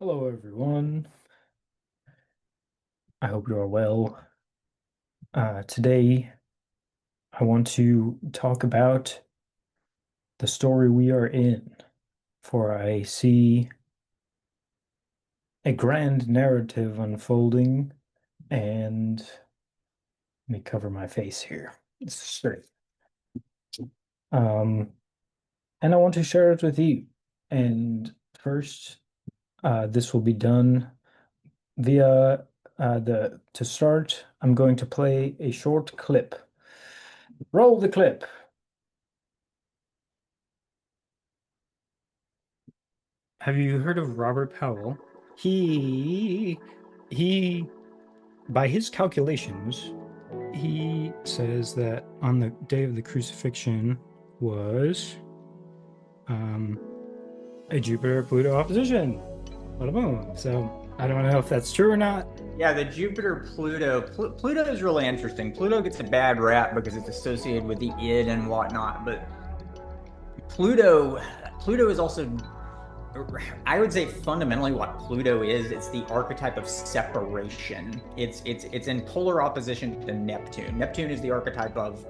Hello, everyone. I hope you are well. Today, I want to talk about the story we are in, for I see a grand narrative unfolding, and let me cover my face here. It's straight. Um, and I want to share it with you. And first, this will be done via to start, I'm going to play a short clip. Roll the clip. Have you heard of Robert Powell? He he by his calculations, he says that on the day of the crucifixion was um a Jupiter-Pluto opposition. Bada boom. So I don't know if that's true or not. Yeah, the Jupiter Pluto. Pluto is really interesting. Pluto gets a bad rap because it's associated with the id and whatnot, but Pluto Pluto is also, I would say, fundamentally what Pluto is. It's the archetype of separation. It's in polar opposition to Neptune. Neptune is the archetype of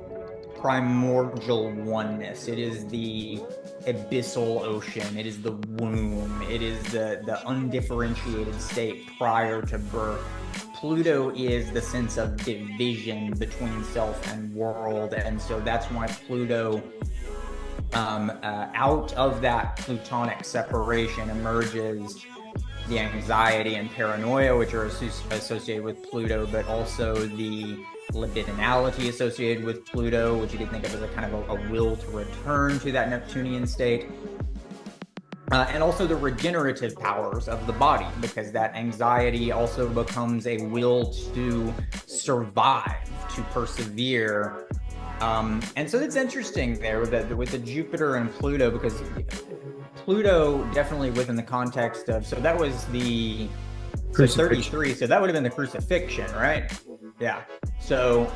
primordial oneness. It is the abyssal ocean. It is the womb. It is the undifferentiated state prior to birth. Pluto is the sense of division between self and world, and so that's why Pluto, out of that plutonic separation, emerges the anxiety and paranoia, which are associated with Pluto, but also the libidinality associated with Pluto, which you could think of as a kind of a will to return to that Neptunian state. And also the regenerative powers of the body, because that anxiety also becomes a will to survive, to persevere. And so it's interesting there with the Jupiter and Pluto, because Pluto definitely within the context of, so that was the, so 33, so that would have been the crucifixion, right? Yeah. So,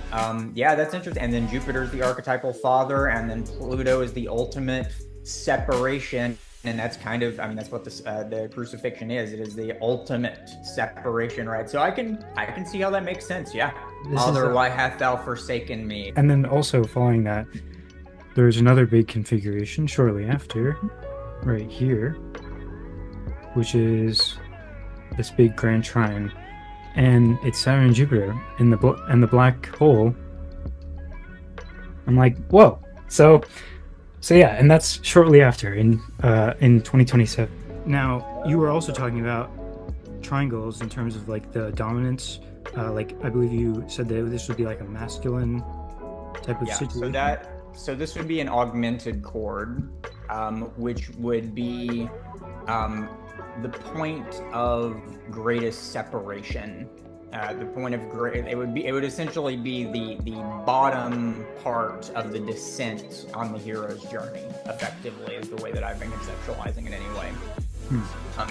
yeah, that's interesting. And then Jupiter's the archetypal father, and then Pluto is the ultimate separation. And that's kind of, I mean, that's what the crucifixion is. It is the ultimate separation, right? So I can see how that makes sense. Yeah. Father, why hast thou forsaken me? And then also following that, there's another big configuration shortly after, right here, which is this big grand trine, and it's Saturn and Jupiter in the black hole. I'm like, whoa. So yeah, and that's shortly after in 2027. Now, you were also talking about triangles in terms of like the dominance. Like I believe you said that this would be like a masculine type of situation. So this would be an augmented chord, which would be the point of greatest separation. The point of great, it would essentially be the bottom part of the descent on the hero's journey. Effectively, is the way that I've been conceptualizing it anyway.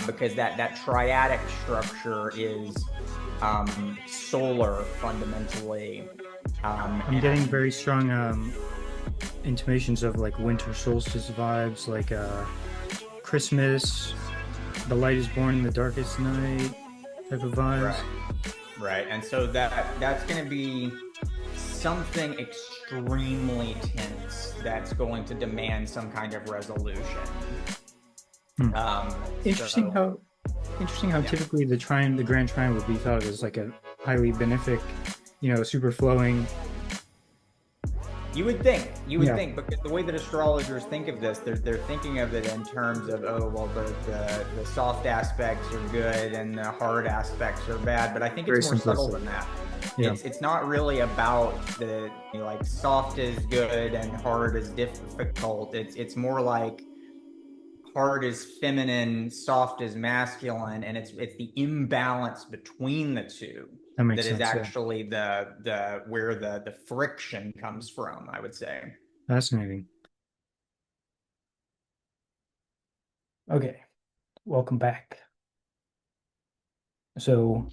Because that triadic structure is solar fundamentally. I'm getting very strong intimations of like winter solstice vibes, like Christmas, the light is born in the darkest night type of vibes. Right. And so that's going to be something extremely tense that's going to demand some kind of resolution. Interesting how typically the grand trine would be thought of as like a highly benefic, super flowing. You would think, because the way that astrologers think of this, they're thinking of it in terms of, oh, well, the soft aspects are good and the hard aspects are bad. But I think it's more subtle than that. Yeah. It's not really about like soft is good and hard is difficult. It's more like hard is feminine, soft is masculine, and it's the imbalance between the two that is actually the where the friction comes from, I would say. Fascinating. Okay, welcome back. So,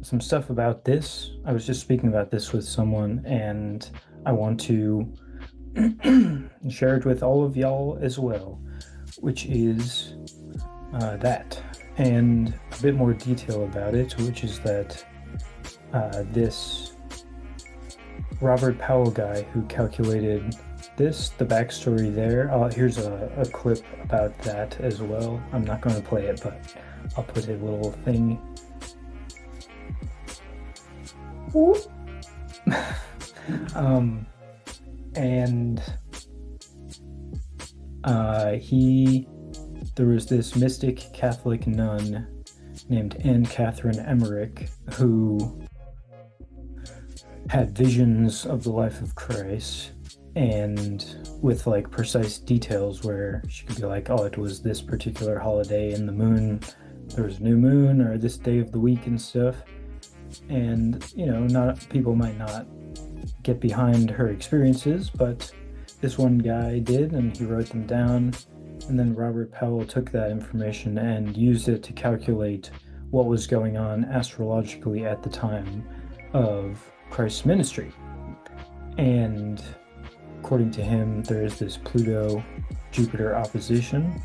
some stuff about this. I was just speaking about this with someone, and I want to share it with all of y'all as well, which is that and a bit more detail about it, which is that this Robert Powell guy who calculated this, the backstory there, here's a clip about that as well. I'm not going to play it, but I'll put a little thing. And there was this mystic Catholic nun named Anne Catherine Emmerich who had visions of the life of Christ, and with like precise details where she could be like, oh, it was this particular holiday and the moon, there was a new moon, or this day of the week and stuff. And not people might not get behind her experiences, but this one guy did, and he wrote them down. And then Robert Powell took that information and used it to calculate what was going on astrologically at the time of Christ's ministry. And according to him, there is this Pluto-Jupiter opposition.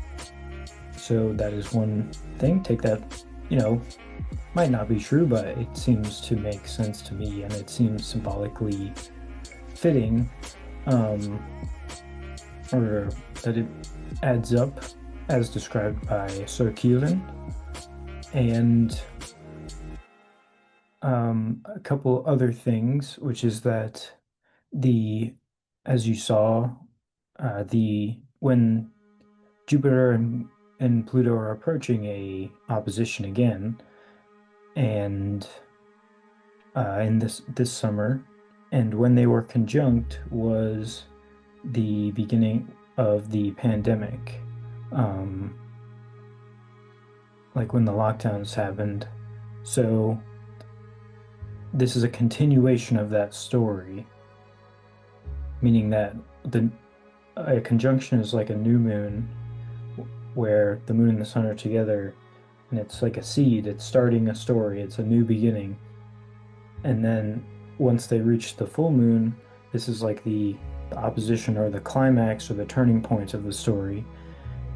So that is one thing. Take that, might not be true, but it seems to make sense to me, and it seems symbolically fitting, or that it adds up as described by Sir Turin. And a couple other things, which is that as you saw, when Jupiter and Pluto are approaching a opposition again, and in this summer, and when they were conjunct was the beginning of the pandemic, like when the lockdowns happened. So this is a continuation of that story, meaning that a conjunction is like a new moon where the moon and the sun are together, and it's like a seed. It's starting a story. It's a new beginning. And then once they reach the full moon, this is like the opposition or the climax or the turning point of the story.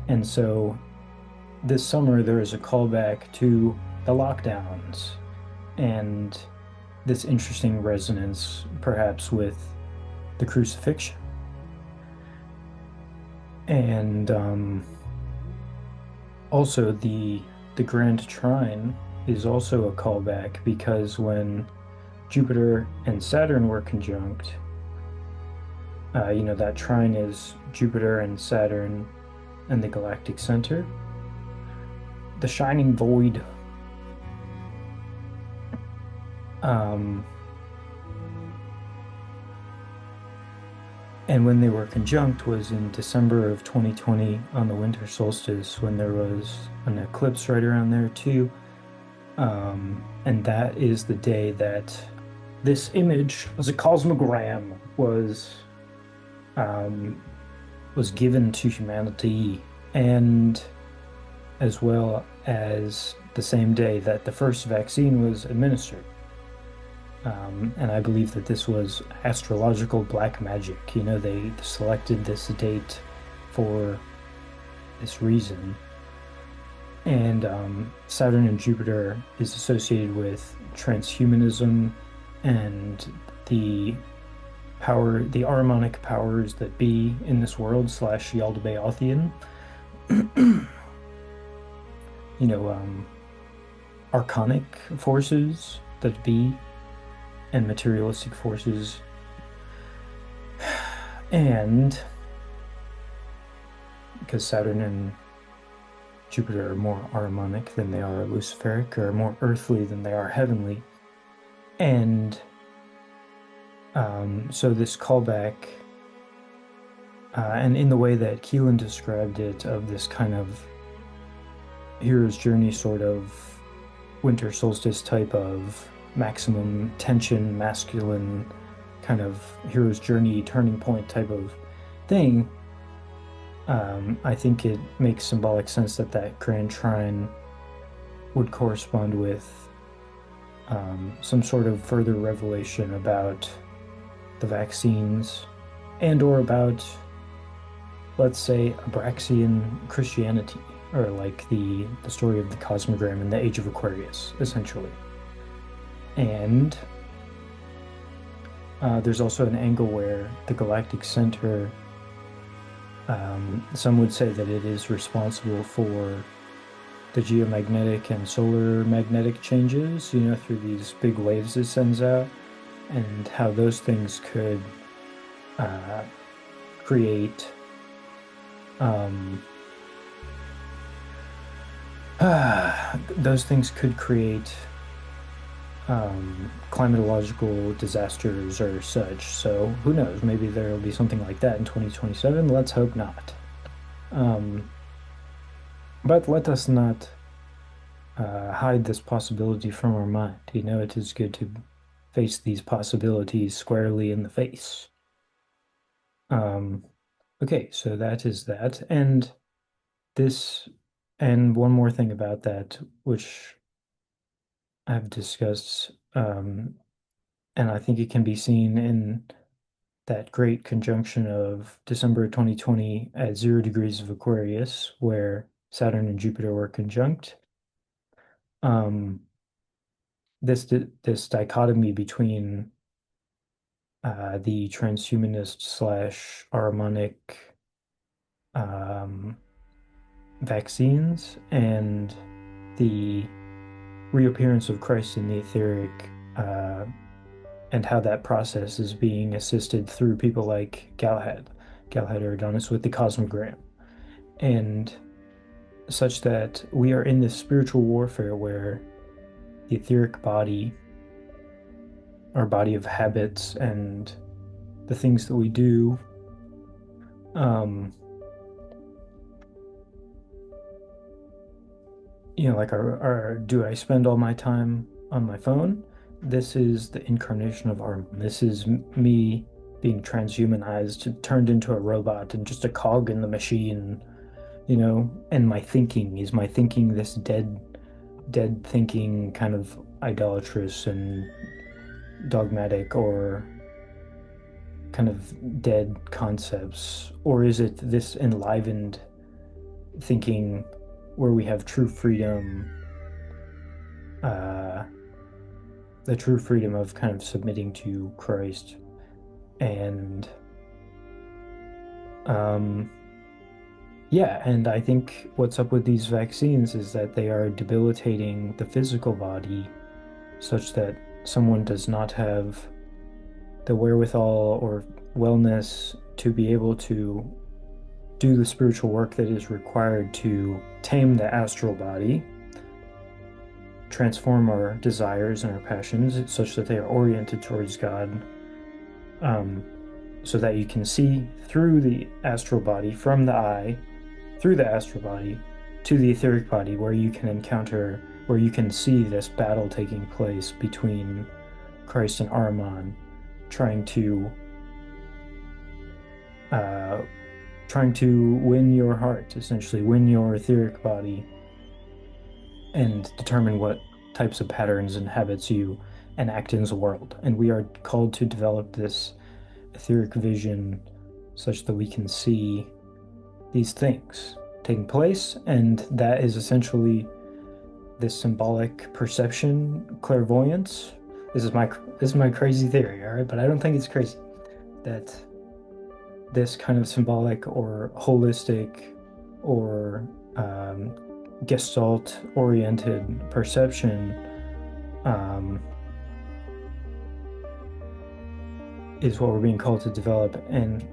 And so this summer there is a callback to the lockdowns and this interesting resonance perhaps with the crucifixion. And also the Grand Trine is also a callback, because when Jupiter and Saturn were conjunct, that trine is Jupiter and Saturn and the galactic center, the shining void. And when they were conjunct was in December of 2020 on the winter solstice, when there was an eclipse right around there too. And that is the day that this image, as a cosmogram, was given to humanity, and as well as the same day that the first vaccine was administered. And I believe that this was astrological black magic. They selected this date for this reason. And Saturn and Jupiter is associated with transhumanism and the Ahrimanic powers that be in this world / Yaldabaoth. Archonic forces that be, and materialistic forces. And because Saturn and Jupiter are more Ahrimanic than they are Luciferic, or more earthly than they are heavenly. And so this callback, and in the way that Keelan described it, of this kind of hero's journey, sort of winter solstice type of maximum tension, masculine kind of hero's journey, turning point type of thing, I think it makes symbolic sense that Grand Trine would correspond with some sort of further revelation about the vaccines, and or about, let's say, Abraxian Christianity. or like the story of the cosmogram in the Age of Aquarius, essentially. And there's also an angle where the galactic center, some would say that it is responsible for the geomagnetic and solar magnetic changes, through these big waves it sends out, and how those things could create those things could create climatological disasters or such. So who knows? Maybe there will be something like that in 2027. Let's hope not. But let us not hide this possibility from our mind. It is good to face these possibilities squarely in the face. Okay, so that is that. And one more thing about that, which I've discussed, and I think it can be seen in that great conjunction of December 2020 at 0 degrees of Aquarius, where Saturn and Jupiter were conjunct. This dichotomy between the transhumanist slash Ahrimanic vaccines and the reappearance of Christ in the etheric, and how that process is being assisted through people like Galahad or Adonis with the cosmogram, and such that we are in this spiritual warfare where the etheric body, our body of habits and the things that we do, like do I spend all my time on my phone? This is the incarnation of Ahriman. This is me being transhumanized, turned into a robot and just a cog in the machine, and my thinking this dead thinking, kind of idolatrous and dogmatic, or kind of dead concepts? Or is it this enlivened thinking where we have true freedom, the true freedom of kind of submitting to Christ? And yeah, and I think what's up with these vaccines is that they are debilitating the physical body such that someone does not have the wherewithal or wellness to be able to do the spiritual work that is required to tame the astral body, transform our desires and our passions such that they are oriented towards God, so that you can see through the astral body, from the eye, through the astral body, to the etheric body, where you can see this battle taking place between Christ and Ahriman, trying to win your heart, essentially win your etheric body, and determine what types of patterns and habits you enact in the world. And we are called to develop this etheric vision such that we can see these things taking place, and that is essentially this symbolic perception, clairvoyance. This is my crazy theory, all right? But I don't think it's crazy that this kind of symbolic or holistic or gestalt-oriented perception is what we're being called to develop. And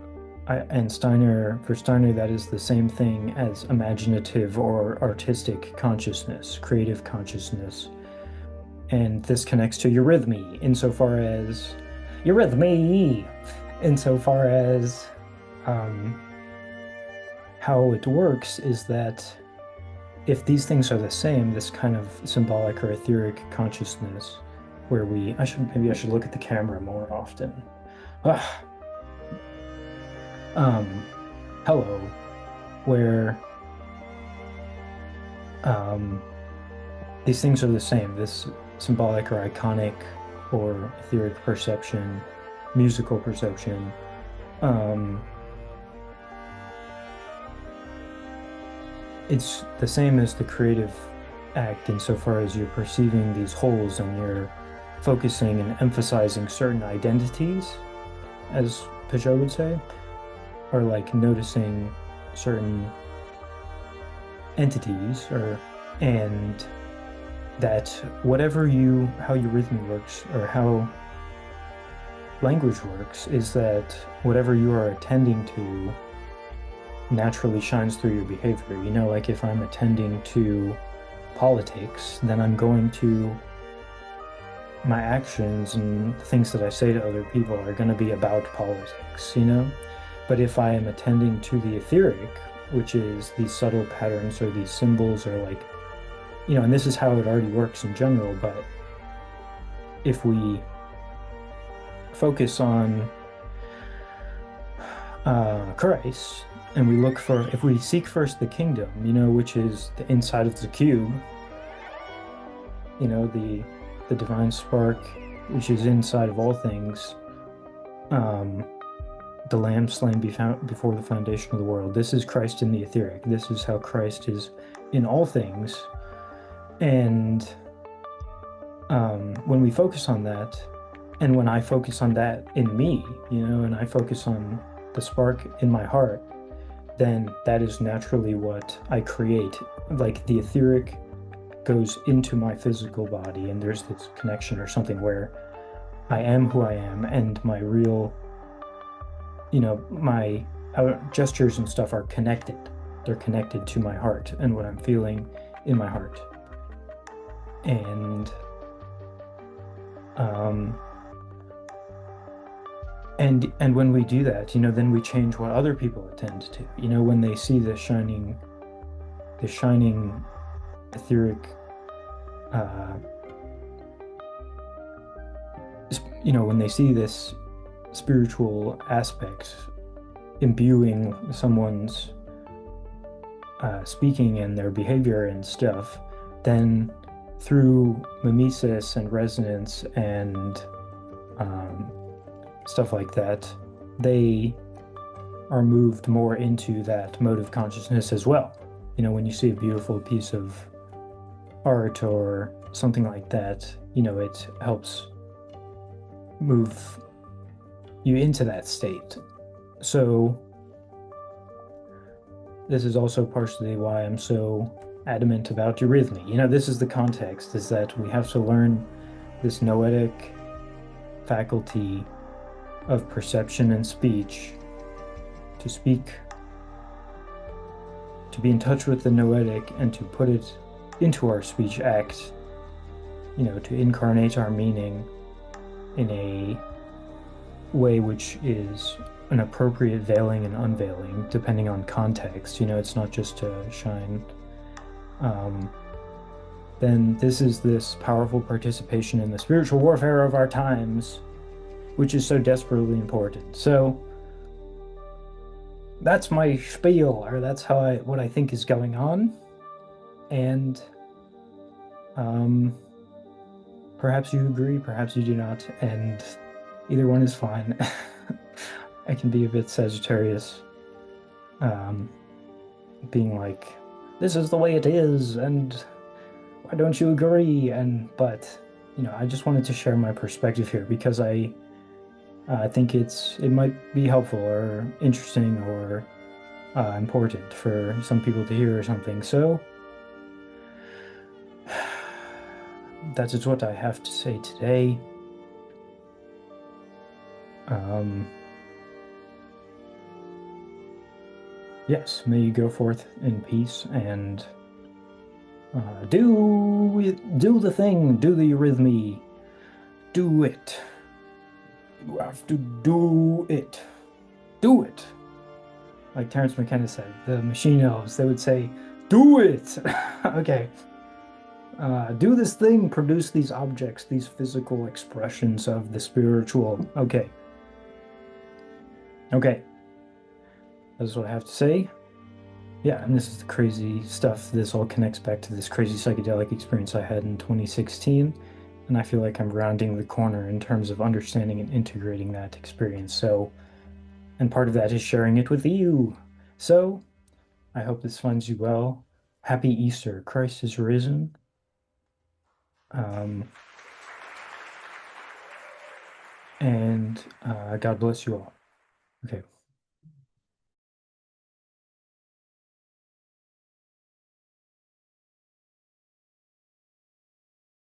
for Steiner, that is the same thing as imaginative or artistic consciousness, creative consciousness. And this connects to eurythmy insofar as how it works is that if these things are the same, this kind of symbolic or etheric consciousness, where maybe I should look at the camera more often. Hello, where these things are the same, this symbolic or iconic or etheric perception, musical perception, it's the same as the creative act insofar as you're perceiving these wholes and you're focusing and emphasizing certain identities, as Peugeot would say, or like noticing certain entities or and that whatever you how your rhythm works or how language works is that whatever you are attending to naturally shines through your behavior. You know, like if I'm attending to politics, then I'm going to my actions and the things that I say to other people are going to be about politics, you know? But if I am attending to the etheric, which is these subtle patterns or these symbols or like, you know, and this is how it already works in general, but if we focus on Christ and we look for, if we seek first the kingdom, you know, which is the inside of the cube, you know, the divine spark, which is inside of all things, the lamb slain before the foundation of the world. This is Christ in the etheric. This is how Christ is in all things. And when we focus on that, and when I focus on that in me, you know, and I focus on the spark in my heart, then that is naturally what I create. Like the etheric goes into my physical body, and there's this connection or something where I am who I am, and my real, you know, my gestures and stuff are connected. They're connected to my heart and what I'm feeling in my heart. And and when we do that, you know, then we change what other people attend to. You know, when they see the shining etheric, you know, when they see this spiritual aspect imbuing someone's speaking and their behavior and stuff, then through mimesis and resonance and stuff like that, they are moved more into that mode of consciousness as well. You know, when you see a beautiful piece of art or something like that, you know, it helps move you into that state. So this is also partially why I'm so adamant about eurythmy. You know, this is the context, is that we have to learn this noetic faculty of perception and speech to speak, to be in touch with the noetic and to put it into our speech act, you know, to incarnate our meaning in a way which is an appropriate veiling and unveiling depending on context. You know, it's not just to shine. Then this is this powerful participation in the spiritual warfare of our times, which is so desperately important. So that's my spiel, or that's how what I think is going on. And perhaps you agree, perhaps you do not, and either one is fine. I can be a bit Sagittarius, being like, this is the way it is, and why don't you agree? But you know, I just wanted to share my perspective here because I think it might be helpful or interesting or important for some people to hear or something. So that is what I have to say today. Yes, may you go forth in peace and do the thing, do the eurythmy, do it. You have to do it. Do it. Like Terence McKenna said, the machine elves, they would say, do it. Okay. Do this thing, produce these objects, these physical expressions of the spiritual. Okay. Okay. That's what I have to say. Yeah, and this is the crazy stuff. This all connects back to this crazy psychedelic experience I had in 2016. And I feel like I'm rounding the corner in terms of understanding and integrating that experience. So, and part of that is sharing it with you. So, I hope this finds you well. Happy Easter. Christ is risen. Um, and God bless you all. Okay.